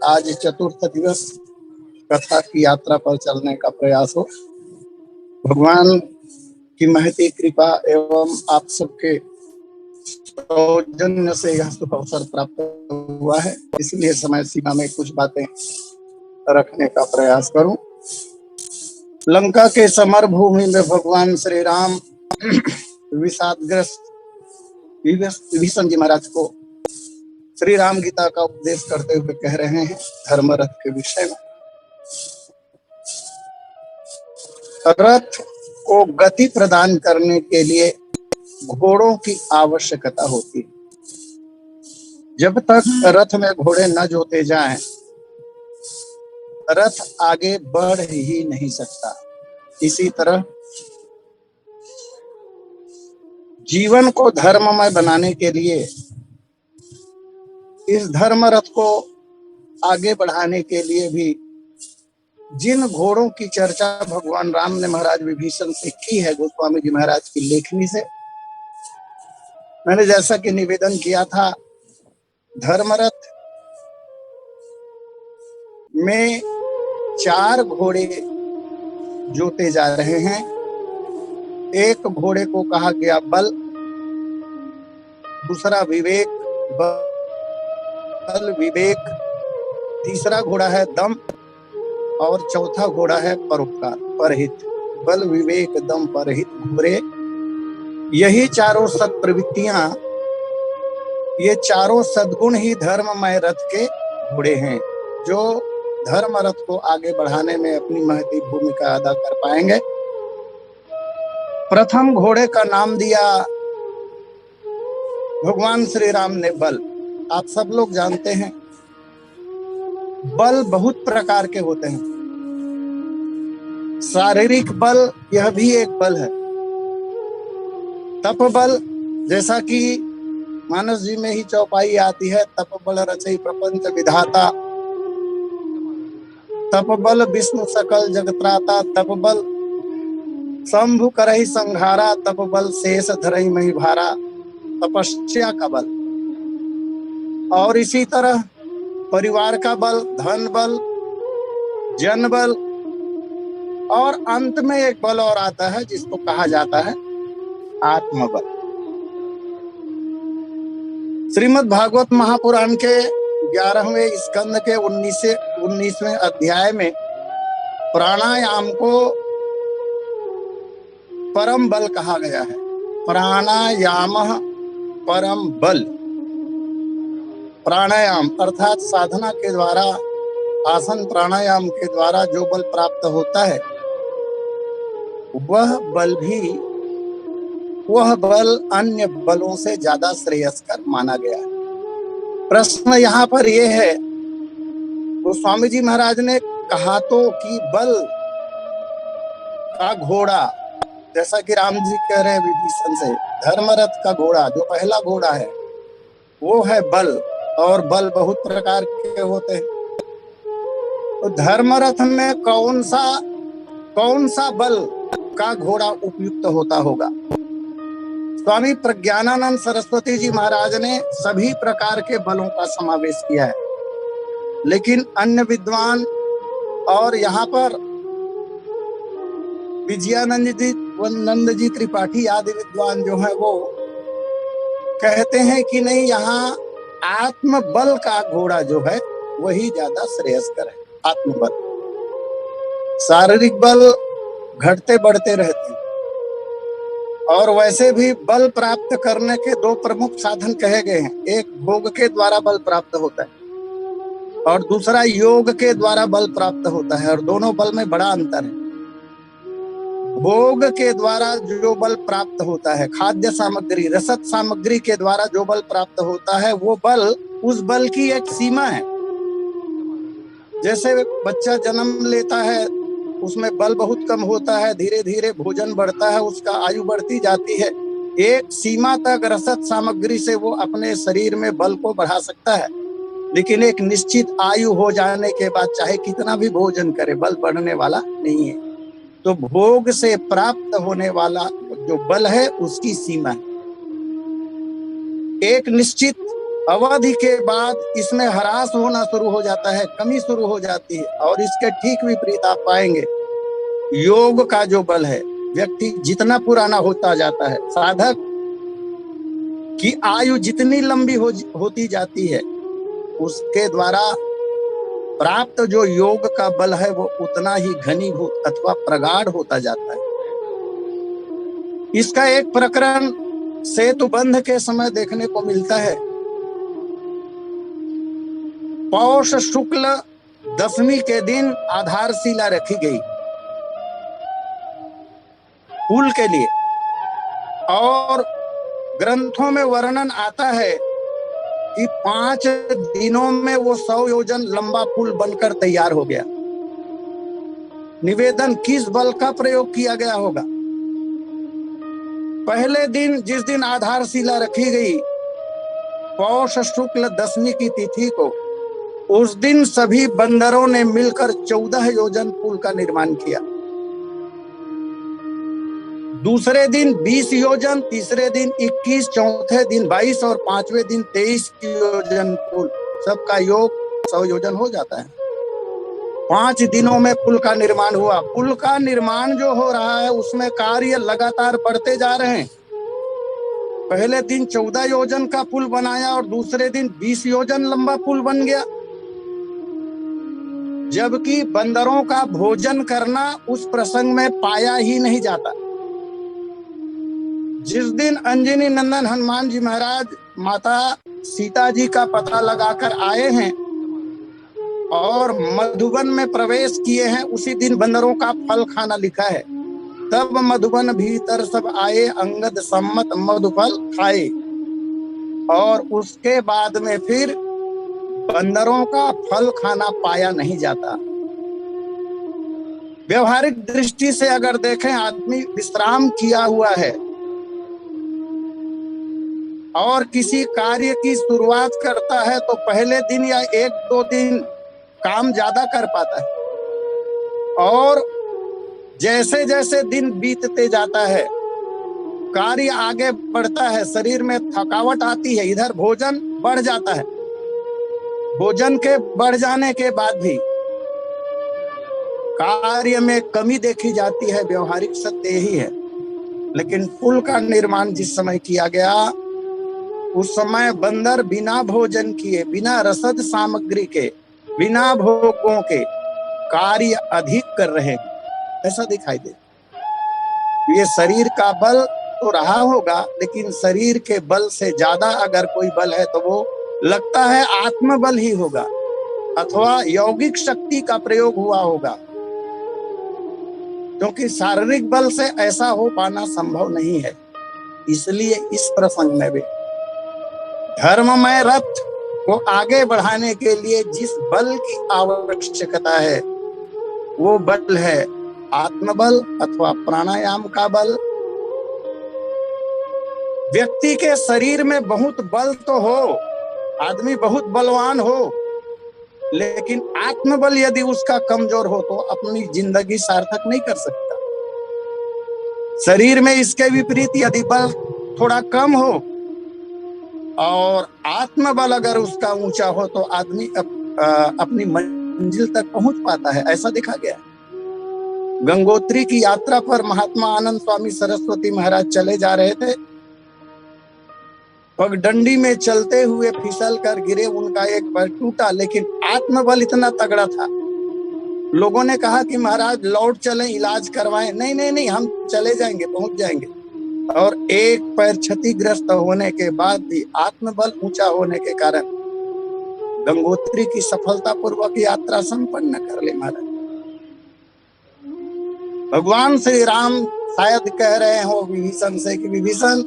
आज चतुर्थ दिवस कथा की यात्रा पर चलने का प्रयास हो। भगवान की महती कृपा एवं आप सबके सौजन्य से यह शुभ अवसर प्राप्त हुआ है, इसलिए समय सीमा में कुछ बातें रखने का प्रयास करूं। लंका के समर भूमि में भगवान श्री राम विषादग्रस्त विभीषण जी महाराज को श्री राम गीता का उपदेश करते हुए कह रहे हैं धर्मरथ के विषय में। रथ को गति प्रदान करने के लिए घोड़ों की आवश्यकता होती है। जब तक रथ में घोड़े न जोते जाएं, रथ आगे बढ़ ही नहीं सकता। इसी तरह जीवन को धर्ममय बनाने के लिए, इस धर्म रथ को आगे बढ़ाने के लिए भी जिन घोड़ों की चर्चा भगवान राम ने महाराज विभीषण से की है, गोस्वामी जी महाराज की लेखनी से, मैंने जैसा कि निवेदन किया था, धर्मरथ में 4 घोड़े जोते जा रहे हैं। एक घोड़े को कहा गया बल, दूसरा विवेक, बल विवेक, तीसरा घोड़ा है दम और चौथा घोड़ा है परोपकार परहित। बल विवेक दम परहित घोड़े, यही चारों सत्प्रवृत्तियां, ये चारों सद्गुण ही धर्ममय रथ के घोड़े हैं, जो धर्म रथ को आगे बढ़ाने में अपनी महती भूमिका अदा कर पाएंगे। प्रथम घोड़े का नाम दिया भगवान श्री राम ने बल। आप सब लोग जानते हैं बल बहुत प्रकार के होते हैं। शारीरिक बल, यह भी एक बल है। तप बल, जैसा कि मानस जी में ही चौपाई आती है, तप बल रचई प्रपंच विधाता, तप बल विष्णु सकल जगत्राता, तप बल शंभु करहि संघारा, तप बल शेष धरई मही भारा, तपस्या का बल। और इसी तरह परिवार का बल, धन बल, जन बल, और अंत में एक बल और आता है जिसको कहा जाता है आत्मबल। श्रीमद् भागवत महापुराण के 11वें स्कंद के 19वें अध्याय में प्राणायाम को परम बल कहा गया है। प्राणायाम परम बल। प्राणायाम अर्थात साधना के द्वारा, आसन प्राणायाम के द्वारा जो बल प्राप्त होता है, वह बल अन्य बलों से ज्यादा श्रेयस्कर माना गया है। प्रश्न यहाँ पर यह है, गोस्वामी जी महाराज ने कहा तो कि बल का घोड़ा, जैसा कि राम जी कह रहे हैं विभीषण से, धर्मरथ का घोड़ा जो पहला घोड़ा है वो है बल, और बल बहुत प्रकार के होते हैं। तो धर्मरथ में कौन सा बल का घोड़ा उपयुक्त होता होगा? स्वामी प्रज्ञानानंद सरस्वती जी महाराज ने सभी प्रकार के बलों का समावेश किया है, लेकिन अन्य विद्वान और यहाँ पर विजयानंद जी त्रिपाठी आदि विद्वान जो है वो कहते हैं कि नहीं, यहाँ आत्मबल का घोड़ा जो है वही ज्यादा श्रेयस्कर है। आत्मबल, शारीरिक बल घटते बढ़ते रहते हैं, और वैसे भी बल प्राप्त करने के दो प्रमुख साधन कहे गए हैं। एक भोग के द्वारा बल प्राप्त होता है और दूसरा योग के द्वारा बल प्राप्त होता है, और दोनों बल में बड़ा अंतर है। भोग के द्वारा जो बल प्राप्त होता है, खाद्य सामग्री, रसद सामग्री के द्वारा जो बल प्राप्त होता है, वो बल, उस बल की एक सीमा है। जैसे बच्चा जन्म लेता है, उसमें बल बहुत कम होता है, धीरे धीरे भोजन बढ़ता है, उसका आयु बढ़ती जाती है। एक सीमा तक रसद सामग्री से वो अपने शरीर में बल को बढ़ा सकता है, लेकिन एक निश्चित आयु हो जाने के बाद चाहे कितना भी भोजन करे, बल बढ़ने वाला नहीं है। तो भोग से प्राप्त होने वाला जो बल है उसकी सीमा है। एक निश्चित अवधि के बाद इसमें ह्रास होना शुरू हो जाता है, कमी शुरू हो जाती है। और इसके ठीक विपरीत आप पाएंगे योग का जो बल है, व्यक्ति जितना पुराना होता जाता है, साधक की आयु जितनी लंबी होती जाती है, उसके द्वारा प्राप्त जो योग का बल है वो उतना ही घनीभूत अथवा प्रगाढ़ होता जाता है। इसका एक प्रकरण सेतुबंध के समय देखने को मिलता है। पौष शुक्ल दशमी के दिन आधारशिला रखी गई पुल के लिए, और ग्रंथों में वर्णन आता है कि 5 दिनों में वो 100 योजन लंबा पुल बनकर तैयार हो गया। निवेदन, किस बल का प्रयोग किया गया होगा? पहले दिन, जिस दिन आधारशिला रखी गई, पौष शुक्ल दशमी की तिथि को, उस दिन सभी बंदरों ने मिलकर 14 योजन पुल का निर्माण किया। दूसरे दिन 20 योजन, तीसरे दिन 21, चौथे दिन 22 और 5वें दिन 23 योजन पुल, सबका योग 100 योजन हो जाता है। 5 दिनों में पुल का निर्माण हुआ। पुल का निर्माण जो हो रहा है उसमें कार्य लगातार बढ़ते जा रहे हैं। पहले दिन 14 योजन का पुल बनाया और दूसरे दिन 20 योजन लंबा पुल बन गया, जबकि बंदरों का भोजन करना उस प्रसंग में पाया ही नहीं जाता। जिस दिन अंजनी नंदन हनुमान जी महाराज माता सीता जी का पता लगाकर आए हैं और मधुबन में प्रवेश किए हैं, उसी दिन बंदरों का फल खाना लिखा है। तब मधुबन भीतर सब आए, अंगद सम्मत मधुफल खाए। और उसके बाद में फिर बंदरों का फल खाना पाया नहीं जाता। व्यवहारिक दृष्टि से अगर देखें, आदमी विश्राम किया हुआ है और किसी कार्य की शुरुआत करता है तो पहले दिन या 1-2 दिन काम ज्यादा कर पाता है, और जैसे जैसे दिन बीतते जाता है, कार्य आगे बढ़ता है, शरीर में थकावट आती है, इधर भोजन बढ़ जाता है। भोजन के बढ़ जाने के बाद भी कार्य में कमी देखी जाती है। व्यवहारिक सत्य यही है। लेकिन पुल का निर्माण जिस समय किया गया, उस समय बंदर बिना भोजन किए, बिना रसद सामग्री के, बिना भोगों के कार्य अधिक कर रहे हैं, ऐसा दिखाई दे। ये शरीर का बल तो रहा होगा, लेकिन शरीर के बल से ज्यादा अगर कोई बल है तो वो लगता है आत्मबल ही होगा अथवा यौगिक शक्ति का प्रयोग हुआ होगा, क्योंकि शारीरिक बल से ऐसा हो पाना संभव नहीं है। इसलिए इस प्रसंग में भी धर्ममय रथ को आगे बढ़ाने के लिए जिस बल की आवश्यकता है वो बल है आत्मबल अथवा प्राणायाम का बल। व्यक्ति के शरीर में बहुत बल तो हो, आदमी बहुत बलवान हो, लेकिन आत्मबल यदि उसका कमजोर हो तो अपनी जिंदगी सार्थक नहीं कर सकता। शरीर में इसके विपरीत यदि बल थोड़ा कम हो और आत्मबल अगर उसका ऊंचा हो तो आदमी अपनी मंजिल तक पहुंच पाता है, ऐसा देखा गया। गंगोत्री की यात्रा पर महात्मा आनंद स्वामी सरस्वती महाराज चले जा रहे थे। पगडंडी में चलते हुए फिसल कर गिरे, उनका एक पैर टूटा, लेकिन आत्मबल इतना तगड़ा था। लोगों ने कहा कि महाराज लौट चलें, इलाज करवाएं। नहीं नहीं नहीं, हम चले जाएंगे, पहुंच जाएंगे। और एक पैर क्षतिग्रस्त होने के बाद भी आत्मबल ऊंचा होने के कारण गंगोत्री की सफलतापूर्वक यात्रा संपन्न कर ले महाराज। भगवान श्री राम शायद कह रहे हो विभीषण से कि विभीषण,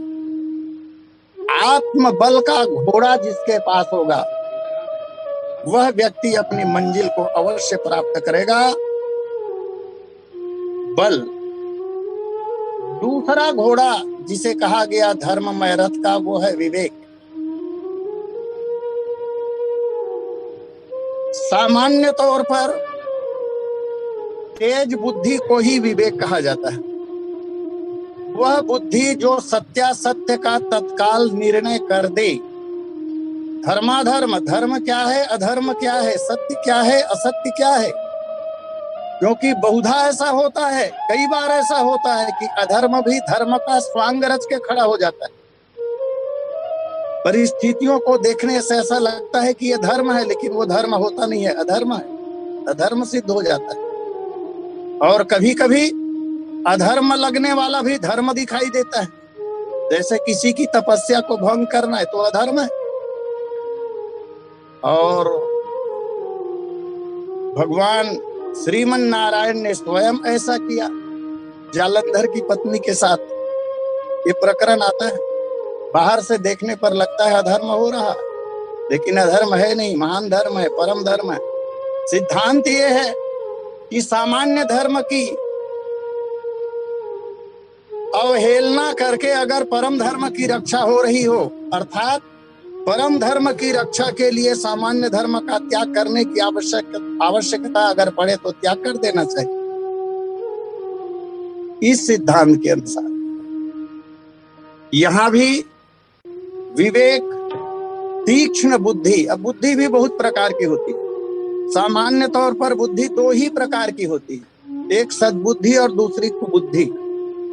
आत्मबल का घोड़ा जिसके पास होगा वह व्यक्ति अपनी मंजिल को अवश्य प्राप्त करेगा। बल। दूसरा घोड़ा जिसे कहा गया धर्ममय रथ का, वो है विवेक। सामान्य तौर पर तेज बुद्धि को ही विवेक कहा जाता है। वह बुद्धि जो सत्यासत्य का तत्काल निर्णय कर दे। धर्माधर्म, धर्म क्या है, अधर्म क्या है, सत्य क्या है, असत्य क्या है। क्योंकि बहुधा ऐसा होता है, कई बार ऐसा होता है कि अधर्म भी धर्म का स्वांग रच के खड़ा हो जाता है। परिस्थितियों को देखने से ऐसा लगता है कि यह धर्म है, लेकिन वो धर्म होता नहीं है, अधर्म है, अधर्म सिद्ध हो जाता है। और कभी कभी अधर्म लगने वाला भी धर्म दिखाई देता है। जैसे किसी की तपस्या को भंग करना है तो अधर्म है। और भगवान श्रीमन नारायण ने स्वयं ऐसा किया जालंधर की पत्नी के साथ। ये प्रकरण आता है। बाहर से देखने पर लगता है अधर्म हो रहा, लेकिन अधर्म है नहीं, महान धर्म है, परम धर्म है। सिद्धांत ये है कि सामान्य धर्म की अवहेलना करके अगर परम धर्म की रक्षा हो रही हो, अर्थात परम धर्म की रक्षा के लिए सामान्य धर्म का त्याग करने की आवश्यकता अगर पड़े तो त्याग कर देना चाहिए। इस सिद्धांत के अनुसार यहां भी विवेक, तीक्ष्ण बुद्धि। अब बुद्धि भी बहुत प्रकार की होती है। सामान्य तौर पर बुद्धि दो ही प्रकार की होती है, एक सद्बुद्धि और दूसरी कुबुद्धि।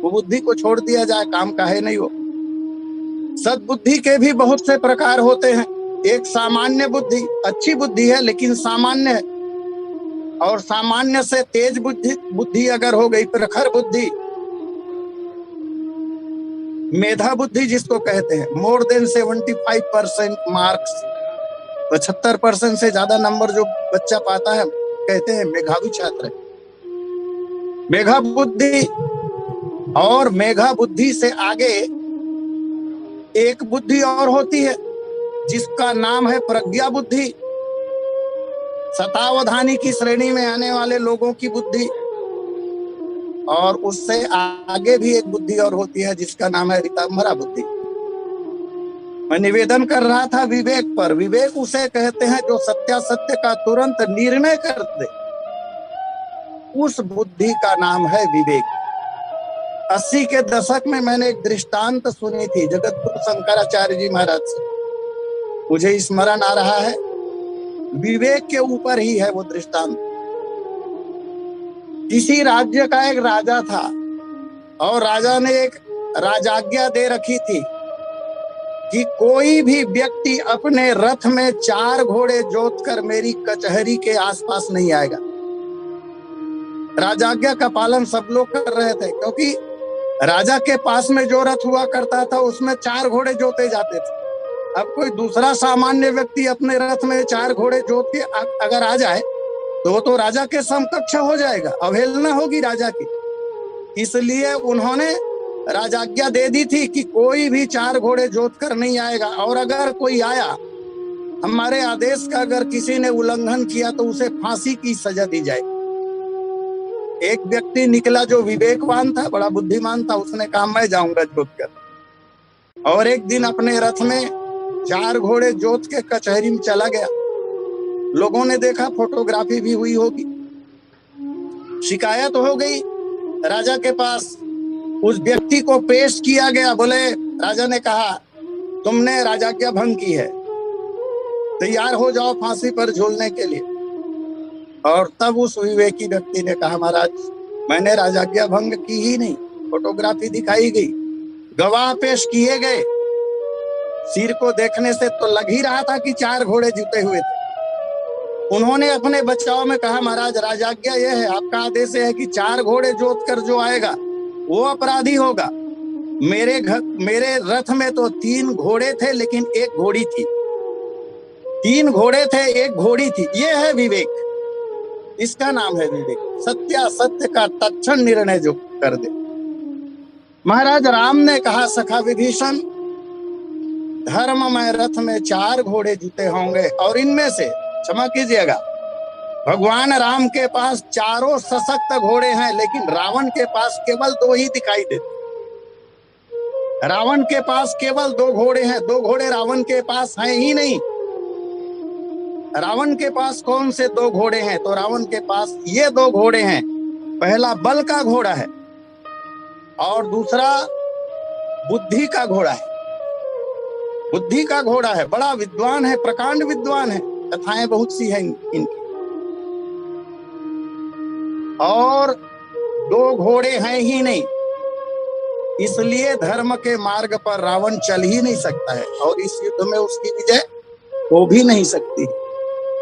कुबुद्धि को छोड़ दिया जाए, काम का है नहीं वो। सद्बुद्धि के भी बहुत से प्रकार होते हैं। एक सामान्य बुद्धि, अच्छी बुद्धि है लेकिन सामान्य है। और सामान्य से तेज बुद्धि अगर हो गई, प्रखर बुद्धि, मेधा बुद्धि जिसको कहते हैं, मोर देन 75% मार्क्स, 75% से ज्यादा नंबर जो बच्चा पाता है कहते हैं मेधावी छात्र है। मेधा बुद्धि। और मेधा बुद्धि से आगे एक बुद्धि और होती है जिसका नाम है प्रज्ञा बुद्धि। शतावधानी की श्रेणी में आने वाले लोगों की बुद्धि। और उससे आगे भी एक बुद्धि और होती है जिसका नाम है ऋतंभरा बुद्धि। मैं निवेदन कर रहा था विवेक पर। विवेक उसे कहते हैं जो सत्यासत्य का तुरंत निर्णय कर दे, उस बुद्धि का नाम है विवेक। 80 के दशक में मैंने एक दृष्टांत सुनी थी जगतगुरु शंकराचार्य जी महाराज से, मुझे स्मरण आ रहा है। विवेक के ऊपर ही है वो दृष्टांत। किसी राज्य का एक राजा था और राजा ने एक राजाज्ञा दे रखी थी कि कोई भी व्यक्ति अपने रथ में 4 घोड़े जोतकर मेरी कचहरी के आसपास नहीं आएगा। राजाज्ञा का पालन सब लोग कर रहे थे, क्योंकि राजा के पास में जो रथ हुआ करता था उसमें 4 घोड़े जोते जाते थे। अब कोई दूसरा सामान्य व्यक्ति अपने रथ में 4 घोड़े जोत के अगर आ जाए तो वो तो राजा के समकक्ष हो जाएगा, अवहेलना होगी राजा की। इसलिए उन्होंने राजाज्ञा दे दी थी कि कोई भी 4 घोड़े जोत कर नहीं आएगा, और अगर कोई आया, हमारे आदेश का अगर किसी ने उल्लंघन किया तो उसे फांसी की सजा दी जाए। एक व्यक्ति निकला जो विवेकवान था, बड़ा बुद्धिमान था, उसने कहा मैं जाऊंगा जोत कर। और एक दिन अपने रथ में 4 घोड़े जोत के कचहरी में चला गया। लोगों ने देखा, फोटोग्राफी भी हुई होगी, शिकायत हो गई राजा के पास। उस व्यक्ति को पेश किया गया। बोले, राजा ने कहा तुमने राजाज्ञा भंग की है, तैयार हो जाओ फांसी पर झूलने के लिए। और तब उस विवेकी व्यक्ति ने कहा, महाराज मैंने राजाज्ञा भंग की ही नहीं, फोटोग्राफी दिखाई गई, गवाह पेश किए गए, सिर को देखने से तो लग ही रहा था कि 4 घोड़े जुटे हुए थे। उन्होंने अपने बचाव में कहा, महाराज राजाज्ञा यह है, आपका आदेश है कि 4 घोड़े जोत कर जो आएगा वो अपराधी होगा। मेरे रथ में तो 3 घोड़े थे लेकिन 1 घोड़ी थी। 3 घोड़े थे, 1 घोड़ी थी। ये है विवेक, इसका नाम है विवेक। सत्य का तत्क्षण निर्णय जो कर दे। महाराज राम ने कहा, सखा विभीषण, धर्ममय रथ में 4 घोड़े जुटे होंगे और इनमें से, क्षमा कीजिएगा, भगवान राम के पास 4 सशक्त घोड़े हैं, लेकिन रावण के पास केवल 2 ही दिखाई देते। रावण के पास केवल 2 घोड़े हैं, 2 घोड़े रावण के पास हैं ही नहीं। रावण के पास कौन से 2 घोड़े हैं? तो रावण के पास ये 2 घोड़े हैं। पहला बल का घोड़ा है और दूसरा बुद्धि का घोड़ा है। बुद्धि का घोड़ा है, बड़ा विद्वान है, प्रकांड विद्वान है, कथाएं बहुत सी हैं इनकी। और 2 घोड़े हैं ही नहीं, इसलिए धर्म के मार्ग पर रावण चल ही नहीं सकता है और इस युद्ध में उसकी विजय हो भी नहीं सकती।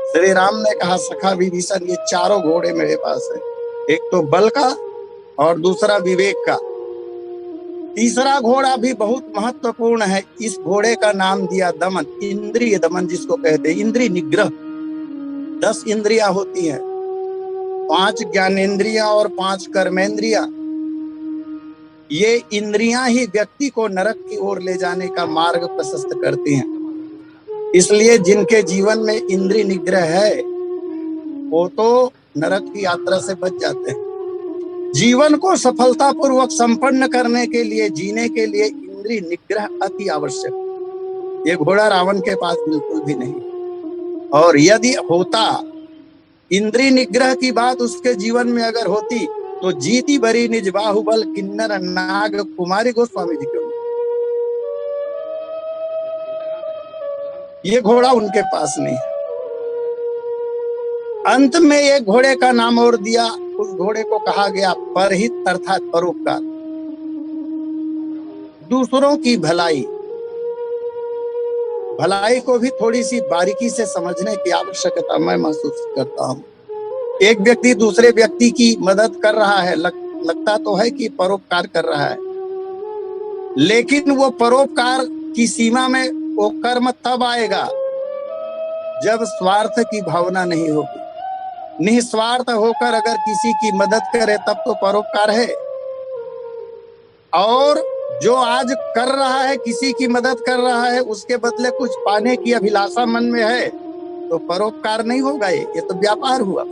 श्री राम ने कहा, सखा विभीषण, ये 4 घोड़े मेरे पास है। एक तो बल का और दूसरा विवेक का, तीसरा घोड़ा भी बहुत महत्वपूर्ण है। इस घोड़े का नाम दिया दमन, इंद्रिय दमन जिसको कहते हैं, इंद्रिय निग्रह। 10 इंद्रियां होती हैं, 5 ज्ञानेंद्रियां और 5 कर्मेंद्रियां। ये इंद्रियां ही व्यक्ति को नरक की ओर ले जाने का मार्ग प्रशस्त करती हैं। इसलिए जिनके जीवन में इंद्रिय निग्रह है वो तो नरक की यात्रा से बच जाते हैं। जीवन को सफलतापूर्वक संपन्न करने के लिए, जीने के लिए इंद्रिय निग्रह अति आवश्यक। ये घोड़ा रावण के पास बिल्कुल भी नहीं। और यदि होता, इंद्रिय निग्रह की बात उसके जीवन में अगर होती तो जीती बरी निज बाहुबल किन्नर नाग कुमारी गोस्वामी जी क्यों? ये घोड़ा उनके पास नहीं है। अंत में एक घोड़े का नाम और दिया, उस घोड़े को कहा गया परहित अर्थात परोपकार। दूसरों की भलाई को भी थोड़ी सी बारीकी से समझने की आवश्यकता मैं महसूस करता हूँ। एक व्यक्ति दूसरे व्यक्ति की मदद कर रहा है, लगता तो है कि परोपकार कर रहा है, लेकिन वो परोपकार की सीमा में वो कर्म तब आएगा जब स्वार्थ की भावना नहीं होगी। निस्वार्थ होकर अगर किसी की मदद करे तब तो परोपकार है। और जो आज कर रहा है, किसी की मदद कर रहा है, उसके बदले कुछ पाने की अभिलाषा मन में है, तो परोपकार नहीं होगा। ये तो व्यापार हुआ।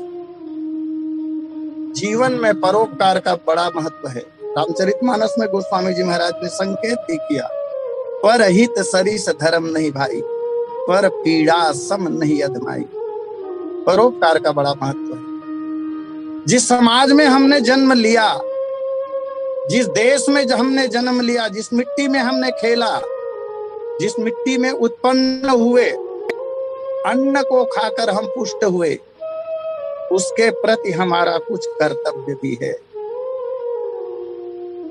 जीवन में परोपकार का बड़ा महत्व है। रामचरितमानस में गोस्वामी जी महाराज ने संकेत भी किया, परहित सरिस धर्म नहीं भाई, पर पीड़ा सम नहीं अधमाई। परोपकार का बड़ा महत्व है। जिस समाज में हमने जन्म लिया, जिस देश में हमने जन्म लिया, जिस मिट्टी में हमने खेला, जिस मिट्टी में उत्पन्न हुए, अन्न को खाकर हम पुष्ट हुए, उसके प्रति हमारा कुछ कर्तव्य भी है।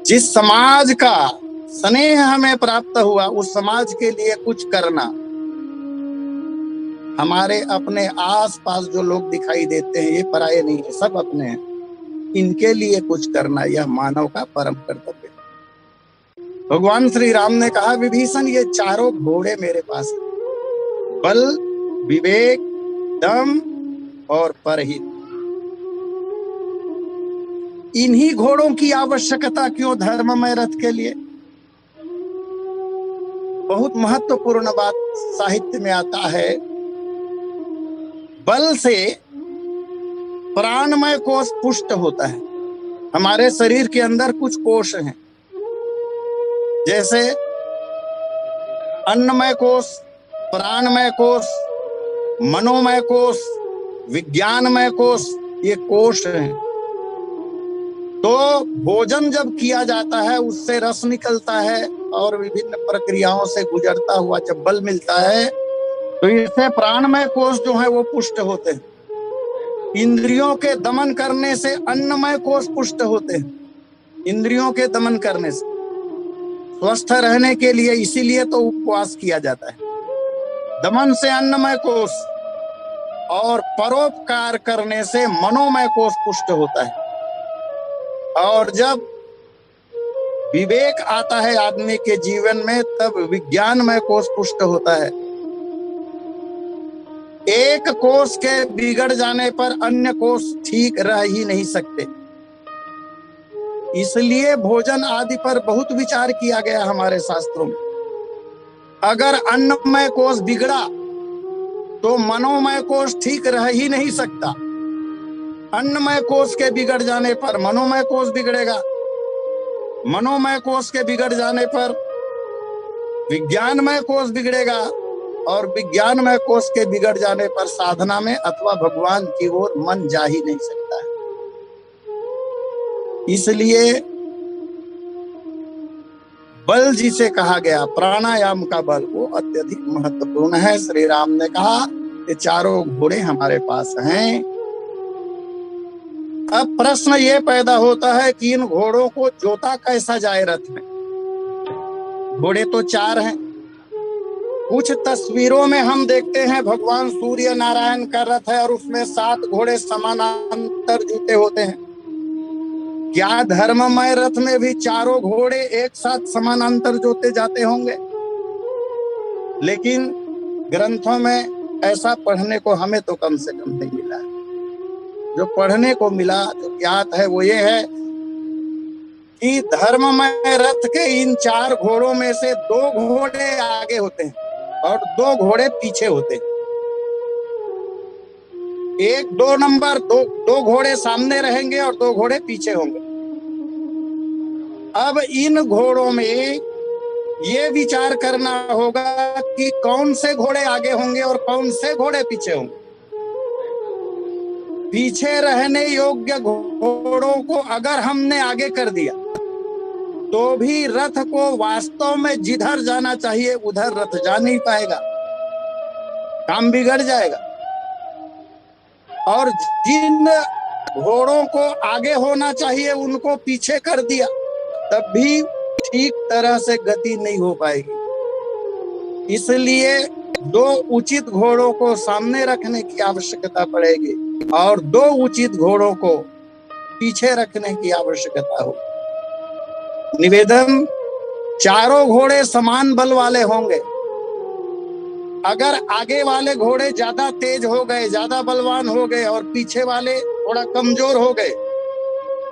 जिस समाज का स्नेह हमें प्राप्त हुआ, उस समाज के लिए कुछ करना। हमारे अपने आसपास जो लोग दिखाई देते हैं ये पराये नहीं है, सब अपने हैं। इनके लिए कुछ करना यह मानव का परम कर्तव्य है। भगवान श्री राम ने कहा, विभीषण, ये 4 घोड़े मेरे पास हैं, बल, विवेक, दम और परहित। इन्हीं घोड़ों की आवश्यकता क्यों धर्ममय रथ के लिए? बहुत महत्वपूर्ण बात साहित्य में आता है। बल से प्राणमय कोश पुष्ट होता है। हमारे शरीर के अंदर कुछ कोश हैं, जैसे अन्नमय कोश, प्राणमय कोश, मनोमय कोश, विज्ञानमय कोश, ये कोश हैं। तो भोजन जब किया जाता है उससे रस निकलता है और विभिन्न प्रक्रियाओं से गुजरता हुआ जब बल मिलता है तो इससे प्राणमय कोश जो है वो पुष्ट होते हैं। इंद्रियों के दमन करने से अन्नमय कोश पुष्ट होते हैं, इंद्रियों के दमन करने से। स्वस्थ रहने के लिए इसीलिए तो उपवास किया जाता है। दमन से अन्नमय कोश और परोपकार करने से मनोमय कोश पुष्ट होता है। और जब विवेक आता है आदमी के जीवन में तब विज्ञानमय कोश पुष्ट होता है। एक कोश के बिगड़ जाने पर अन्य कोश ठीक रह ही नहीं सकते। इसलिए भोजन आदि पर बहुत विचार किया गया हमारे शास्त्रों में। अगर अन्नमय कोश बिगड़ा तो मनोमय कोश ठीक रह ही नहीं सकता। अन्नमय कोश के बिगड़ जाने पर मनोमय कोश बिगड़ेगा, मनोमय कोश के बिगड़ जाने पर विज्ञानमय कोश बिगड़ेगा और विज्ञानमय कोश के बिगड़ जाने पर साधना में अथवा भगवान की ओर मन जा ही नहीं सकता है। इसलिए बल जिसे कहा गया प्राणायाम का बल वो अत्यधिक महत्वपूर्ण है। श्री राम ने कहा ये चारों घोड़े हमारे पास हैं। अब प्रश्न ये पैदा होता है कि इन घोड़ों को जोता कैसा जाए रथ में। घोड़े तो चार हैं। कुछ तस्वीरों में हम देखते हैं भगवान सूर्य नारायण का रथ है और उसमें 7 घोड़े समानांतर जुते होते हैं। क्या धर्ममय रथ में भी चारों घोड़े एक साथ समानांतर जोते जाते होंगे? लेकिन ग्रंथों में ऐसा पढ़ने को हमें तो कम से कम नहीं मिला। जो पढ़ने को मिला जो ज्ञात है वो ये है कि धर्ममय रथ के इन 4 घोड़ों में से 2 घोड़े आगे होते हैं और 2 घोड़े पीछे होते हैं। 1-2 नंबर 2 घोड़े सामने रहेंगे और 2 घोड़े पीछे होंगे। अब इन घोड़ों में ये विचार करना होगा कि कौन से घोड़े आगे होंगे और कौन से घोड़े पीछे होंगे। पीछे रहने योग्य घोड़ों को अगर हमने आगे कर दिया तो भी रथ को वास्तव में जिधर जाना चाहिए उधर रथ जा नहीं पाएगा, काम बिगड़ जाएगा। और जिन घोड़ों को आगे होना चाहिए उनको पीछे कर दिया तब भी ठीक तरह से गति नहीं हो पाएगी। इसलिए 2 उचित घोड़ों को सामने रखने की आवश्यकता पड़ेगी और 2 उचित घोड़ों को पीछे रखने की आवश्यकता हो। निवेदन, चारों घोड़े समान बल वाले होंगे। अगर आगे वाले घोड़े ज्यादा तेज हो गए, ज्यादा बलवान हो गए और पीछे वाले थोड़ा कमजोर हो गए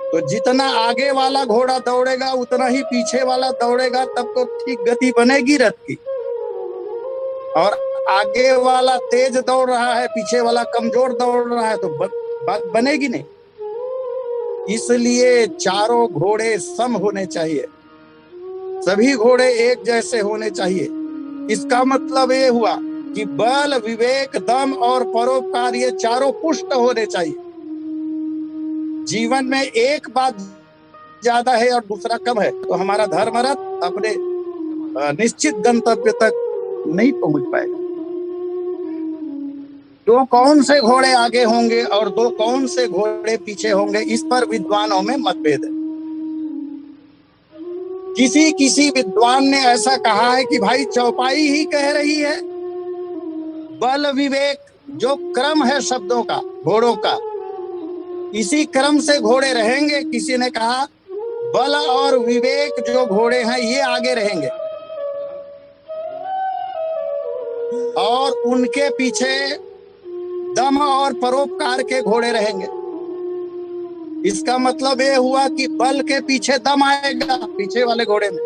तो जितना आगे वाला घोड़ा दौड़ेगा उतना ही पीछे वाला दौड़ेगा, तब तो ठीक गति बनेगी रथ की। और आगे वाला तेज दौड़ रहा है, पीछे वाला कमजोर दौड़ रहा है तो बात बनेगी नहीं। इसलिए चारों घोड़े सम होने चाहिए, सभी घोड़े एक जैसे होने चाहिए। इसका मतलब ये हुआ कि बल, विवेक, दम और परोपकार ये चारों पुष्ट होने चाहिए। जीवन में एक बात ज्यादा है और दूसरा कम है तो हमारा धर्मरथ अपने निश्चित गंतव्य तक नहीं पहुंच पाएगा। 2 कौन से घोड़े आगे होंगे और 2 कौन से घोड़े पीछे होंगे, इस पर विद्वानों में मतभेद है। किसी विद्वान ने ऐसा कहा है कि भाई चौपाई ही कह रही है, बल विवेक जो क्रम है शब्दों का, घोड़ों का, इसी क्रम से घोड़े रहेंगे। किसी ने कहा बल और विवेक जो घोड़े हैं ये आगे रहेंगे और उनके पीछे दम और परोपकार के घोड़े रहेंगे। इसका मतलब ये हुआ कि बल के पीछे दम आएगा पीछे वाले घोड़े में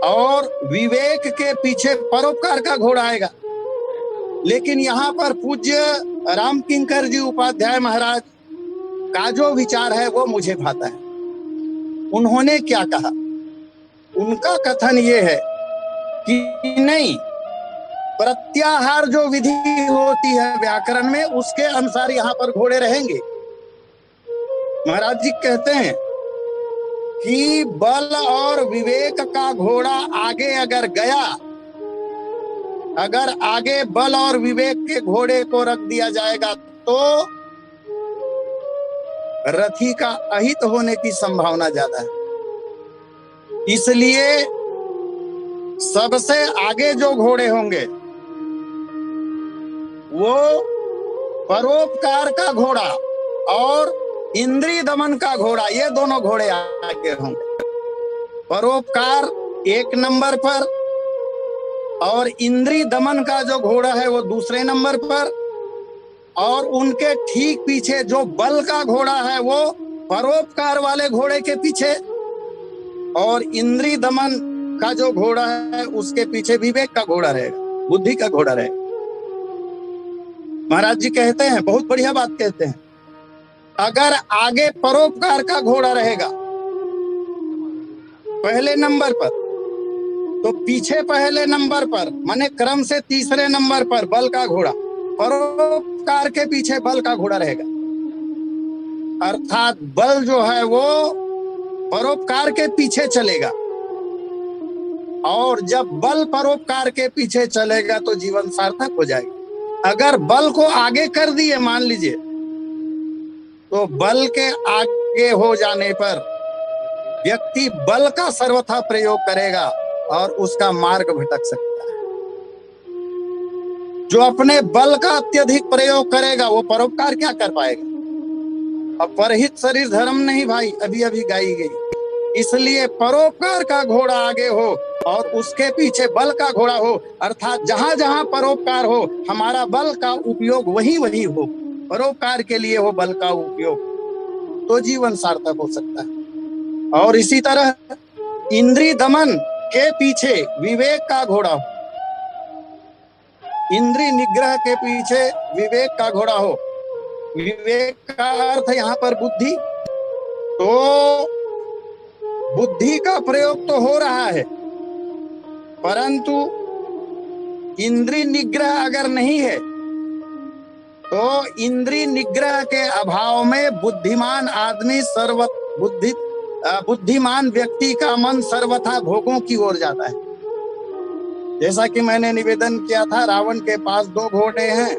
और विवेक के पीछे परोपकार का घोड़ा आएगा। लेकिन यहाँ पर पूज्य राम किंकर जी उपाध्याय महाराज का जो विचार है वो मुझे भाता है। उन्होंने क्या कहा, उनका कथन ये है कि नहीं, प्रत्याहार जो विधि होती है व्याकरण में उसके अनुसार यहाँ पर घोड़े रहेंगे। महाराज जी कहते हैं कि बल और विवेक का घोड़ा आगे अगर गया, अगर आगे बल और विवेक के घोड़े को रख दिया जाएगा तो रथी का अहित होने की संभावना ज्यादा है। इसलिए सबसे आगे जो घोड़े होंगे वो परोपकार का घोड़ा और इंद्रिय दमन का घोड़ा, ये दोनों घोड़े आगे होंगे। परोपकार 1 नंबर पर और इंद्रिय दमन का जो घोड़ा है वो दूसरे नंबर पर, और उनके ठीक पीछे जो बल का घोड़ा है वो परोपकार वाले घोड़े के पीछे, और इंद्रिय दमन का जो घोड़ा है उसके पीछे विवेक का घोड़ा रहेगा, बुद्धि का घोड़ा रहेगा। महाराज जी कहते हैं, बहुत बढ़िया बात कहते हैं, अगर आगे परोपकार का घोड़ा रहेगा पहले नंबर पर, तो पीछे पहले नंबर पर माने क्रम से तीसरे नंबर पर बल का घोड़ा, परोपकार के पीछे बल का घोड़ा रहेगा। अर्थात बल जो है वो परोपकार के पीछे चलेगा, और जब बल परोपकार के पीछे चलेगा तो जीवन सार्थक हो जाएगा। अगर बल को आगे कर दिए मान लीजिए, तो बल के आगे हो जाने पर व्यक्ति बल का सर्वथा प्रयोग करेगा और उसका मार्ग भटक सकता है। जो अपने बल का अत्यधिक प्रयोग करेगा वो परोपकार क्या कर पाएगा। अब परहित शरीर धर्म नहीं भाई, अभी अभी गाई गई। इसलिए परोपकार का घोड़ा आगे हो और उसके पीछे बल का घोड़ा हो, अर्थात जहां जहां परोपकार हो हमारा बल का उपयोग वही वही हो, परोपकार के लिए हो बल का उपयोग, तो जीवन सार्थक हो सकता है। और इसी तरह इंद्रिय दमन के पीछे विवेक का घोड़ा हो, इंद्रिय निग्रह के पीछे विवेक का घोड़ा हो। विवेक का अर्थ यहाँ पर बुद्धि, तो बुद्धि का प्रयोग तो हो रहा है, परंतु इंद्रिय निग्रह अगर नहीं है तो इंद्रिय निग्रह के अभाव में बुद्धिमान आदमी बुद्धिमान व्यक्ति का मन सर्वथा भोगों की ओर जाता है। जैसा कि मैंने निवेदन किया था, रावण के पास 2 घोड़े हैं,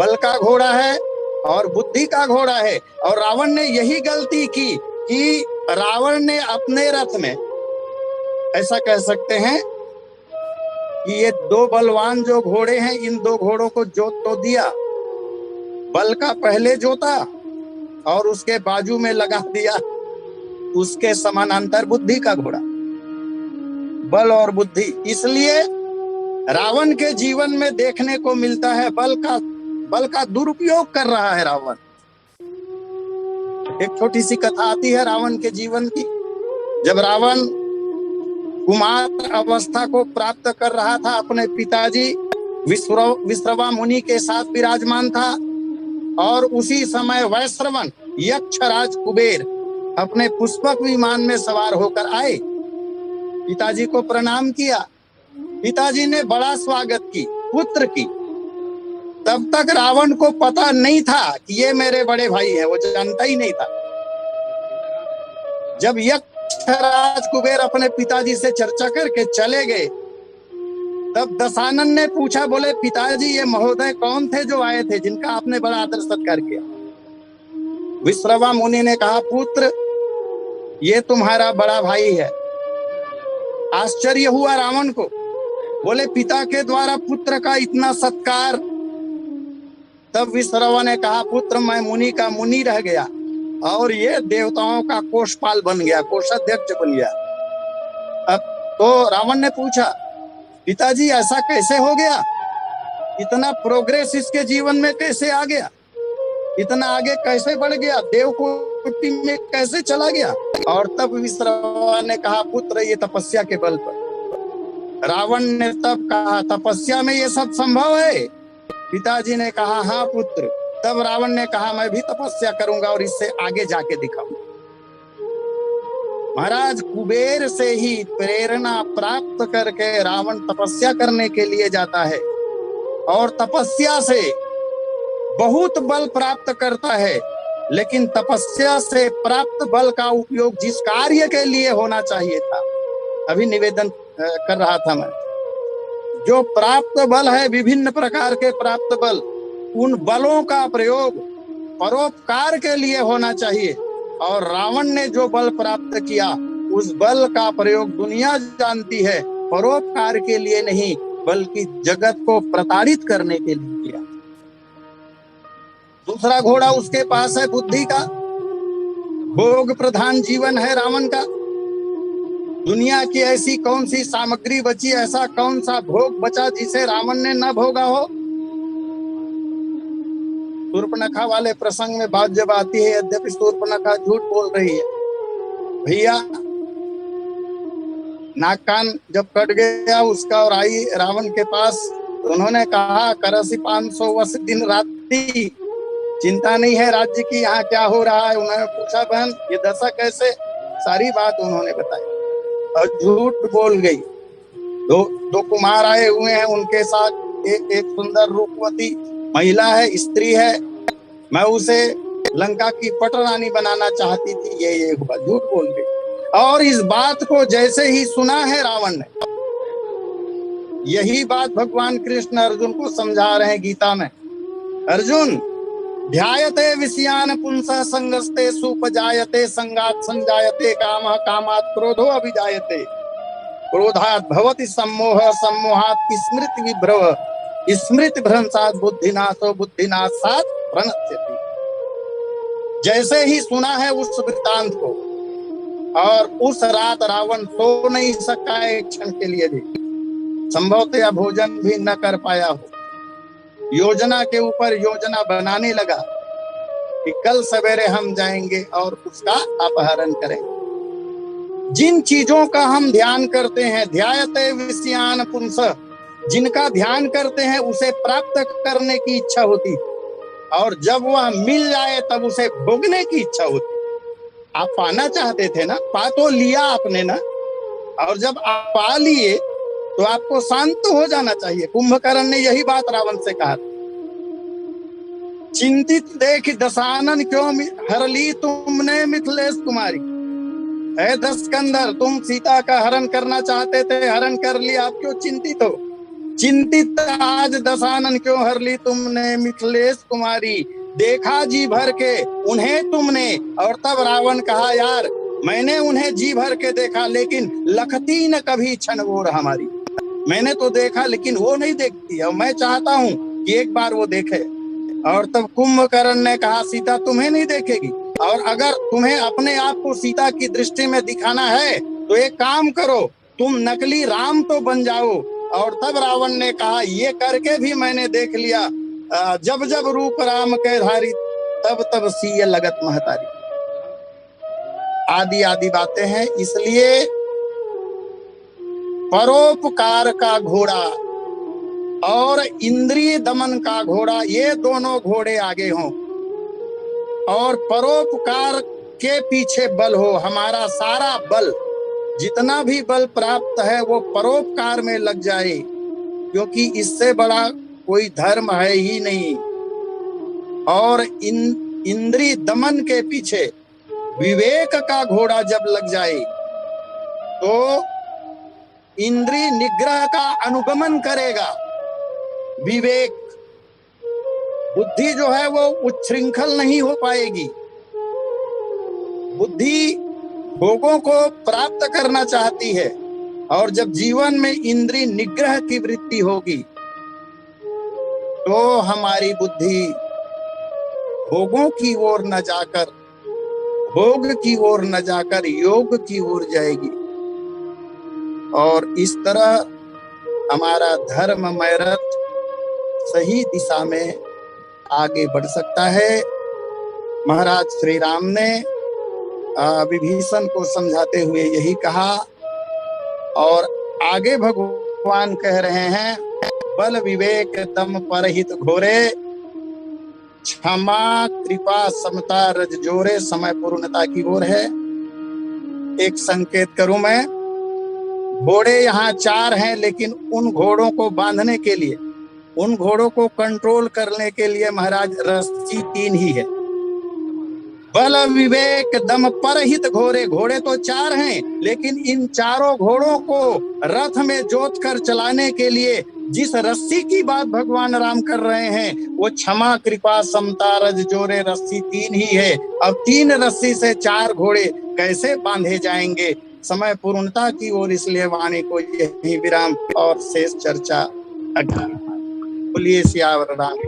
बल का घोड़ा है और बुद्धि का घोड़ा है। और रावण ने यही गलती की कि रावण ने अपने रथ में, ऐसा कह सकते हैं कि ये 2 बलवान जो घोड़े हैं, इन 2 घोड़ों को जोत तो दिया, बल का पहले जोता और उसके बाजू में लगा दिया उसके समानांतर बुद्धि का घोड़ा, बल और बुद्धि। इसलिए रावण के जीवन में देखने को मिलता है बल का दुरुपयोग कर रहा है रावण। एक छोटी सी कथा आती है रावण के जीवन की। जब रावण कुमार अवस्था को प्राप्त कर रहा था, अपने पिताजी विश्रवा मुनि के साथ विराजमान था, और उसी समय वैश्रवण यक्षराज कुबेर अपने पुष्पक विमान में सवार होकर आए, पिताजी को प्रणाम किया। पिताजी ने बड़ा स्वागत की पुत्र की। तब तक रावण को पता नहीं था कि ये मेरे बड़े भाई हैं, वो जानता ही नहीं था। जब यक्षराज कुबेर अपने पिताजी से चर्चा करके चले गए, तब दशानन ने पूछा, बोले पिताजी ये महोदय कौन थे जो आए थे, जिनका आपने बड़ा आदर सत्कार किया। विश्रवा मुनि ने कहा, पुत्र ये तुम्हारा बड़ा भाई है। आश्चर्य हुआ रावण को, बोले पिता के द्वारा पुत्र का इतना सत्कार। तब विश्रवा ने कहा, पुत्र मैं मुनि का मुनि रह गया और ये देवताओं का कोषपाल बन गया, कोषाध्यक्ष बन गया। अब तो रावण ने पूछा, पिताजी ऐसा कैसे हो गया, इतना प्रोग्रेस इसके जीवन में कैसे आ गया, इतना आगे कैसे बढ़ गया, देव कोटि में कैसे चला गया। और तब विश्रवा ने कहा, पुत्र ये तपस्या के बल पर। रावण ने तब कहा, तपस्या में ये सब संभव है। पिताजी ने कहा, हाँ पुत्र। तब रावण ने कहा, मैं भी तपस्या करूंगा और इससे आगे जाके दिखाऊंगा। महाराज कुबेर से ही प्रेरणा प्राप्त करके रावण तपस्या करने के लिए जाता है, और तपस्या से बहुत बल प्राप्त करता है। लेकिन तपस्या से प्राप्त बल का उपयोग जिस कार्य के लिए होना चाहिए था, अभी निवेदन कर रहा था मैं, जो प्राप्त बल है, विभिन्न प्रकार के प्राप्त बल, उन बलों का प्रयोग परोपकार के लिए होना चाहिए। और रावण ने जो बल प्राप्त किया उस बल का प्रयोग दुनिया जानती है, परोपकार के लिए नहीं बल्कि जगत को प्रताड़ित करने के लिए किया। दूसरा घोड़ा उसके पास है बुद्धि का, भोग प्रधान जीवन है रावण का। दुनिया की ऐसी कौन सी सामग्री बची, ऐसा कौन सा भोग बचा जिसे रावण ने न भोगा हो। शूर्पणखा वाले प्रसंग में बात जब आती है, यद्यपि शूर्पणखा झूठ बोल रही है, भैया नाक कान जब कट गया उसका और आई रावण के पास, उन्होंने कहा करसी 500 वर्ष दिन रात्रि, चिंता नहीं है राज्य की, यहाँ क्या हो रहा है। उन्होंने पूछा बहन ये दशा कैसे, सारी बात उन्होंने बताई और झूठ बोल गई। दो कुमार आए हुए हैं, उनके साथ एक सुंदर रूपवती महिला है, स्त्री है, मैं उसे लंका की पटरानी बनाना चाहती थी, ये हुआ, झूठ बोल गई। और इस बात को जैसे ही सुना है रावण ने, यही बात भगवान कृष्ण अर्जुन को समझा रहे हैं गीता में। अर्जुन ध्यायते विषयान पुंसः संगस्ते सुपजायते संगात् संजायते कामः कामात् क्रोधो अभिजायते क्रोधात् भवति सम्मोहः सम्मोहात् स्मृति विभ्रव स्मृति भ्रंशात् बुद्धिनाशो बुद्धिनाशात् प्रणश्यति। जैसे ही सुना है उस वृत्तांत को, और उस रात रावण सो नहीं सका एक क्षण के लिए भी, संभवतः भोजन भी न कर पाया हो। योजना के ऊपर योजना बनाने लगा कि कल सवेरे हम जाएंगे और उसका अपहरण करेंगे। जिन चीजों का हम ध्यान करते हैं, ध्यायते विषयान पुंसः, जिनका ध्यान करते हैं उसे प्राप्त करने की इच्छा होती, और जब वह मिल जाए तब उसे भोगने की इच्छा होती। आप पाना चाहते थे ना, पा तो लिया आपने ना, और जब आप पा लिए तो आपको शांत हो जाना चाहिए। कुंभकर्ण ने यही बात रावण से कहा। चिंतित देख दशानन क्यों हर ली तुमने मिथिलेश कुमारी। है दशकंधर, तुम सीता का हरण करना चाहते थे, हरण कर लिया, आप क्यों चिंतित हो। चिंतित आज दशानन क्यों हर ली तुमने मिथिलेश कुमारी। देखा जी भर के उन्हें तुमने। और तब रावण कहा यार मैंने उन्हें जी भर के देखा, लेकिन लखती न कभी क्षण वो हमारी। मैंने तो देखा लेकिन वो नहीं देखती, और मैं चाहता हूँ कि एक बार वो देखे। और तब कुंभकर्ण ने कहा सीता तुम्हें नहीं देखेगी, और अगर तुम्हें अपने आप को सीता की दृष्टि में दिखाना है तो एक काम करो, तुम नकली राम तो बन जाओ। और तब रावण ने कहा ये करके भी मैंने देख लिया, जब जब रूप राम के धारी तब तब सीय लगत महतारी। आदि आदि बातें हैं। इसलिए परोपकार का घोड़ा और इंद्रिय दमन का घोड़ा, ये दोनों घोड़े आगे हों, और परोपकार के पीछे बल हो। हमारा सारा बल, जितना भी बल प्राप्त है वो परोपकार में लग जाए, क्योंकि इससे बड़ा कोई धर्म है ही नहीं। और इंद्रिय दमन के पीछे विवेक का घोड़ा जब लग जाए तो इंद्रिय निग्रह का अनुगमन करेगा। विवेक बुद्धि जो है वो उच्छृंखल नहीं हो पाएगी। बुद्धि भोगों को प्राप्त करना चाहती है, और जब जीवन में इंद्रिय निग्रह की वृत्ति होगी तो हमारी बुद्धि भोगों की ओर न जाकर, भोग की ओर न जाकर योग की ओर जाएगी। और इस तरह हमारा धर्ममय रथ सही दिशा में आगे बढ़ सकता है। महाराज श्री राम ने विभीषण को समझाते हुए यही कहा, और आगे भगवान कह रहे हैं बल विवेक दम परहित घोरे, क्षमा कृपा समता रज जोरे, समय पूर्णता की ओर है। एक संकेत करूं मैं, घोड़े यहाँ 4 हैं, लेकिन उन घोड़ों को बांधने के लिए, उन घोड़ों को कंट्रोल करने के लिए महाराज रस्सी 3 ही है। बल विवेक दम परहित घोड़े, घोड़े तो 4 हैं, लेकिन इन चारों घोड़ों को रथ में जोत कर चलाने के लिए जिस रस्सी की बात भगवान राम कर रहे हैं वो क्षमा कृपा समता रज जोरे, रस्सी 3 ही है। अब 3 रस्सी से 4 घोड़े कैसे बांधे जाएंगे, समय पूर्णता की ओर, इसलिए वाणी को यही विराम और शेष चर्चा। बोलिए सियावर राम।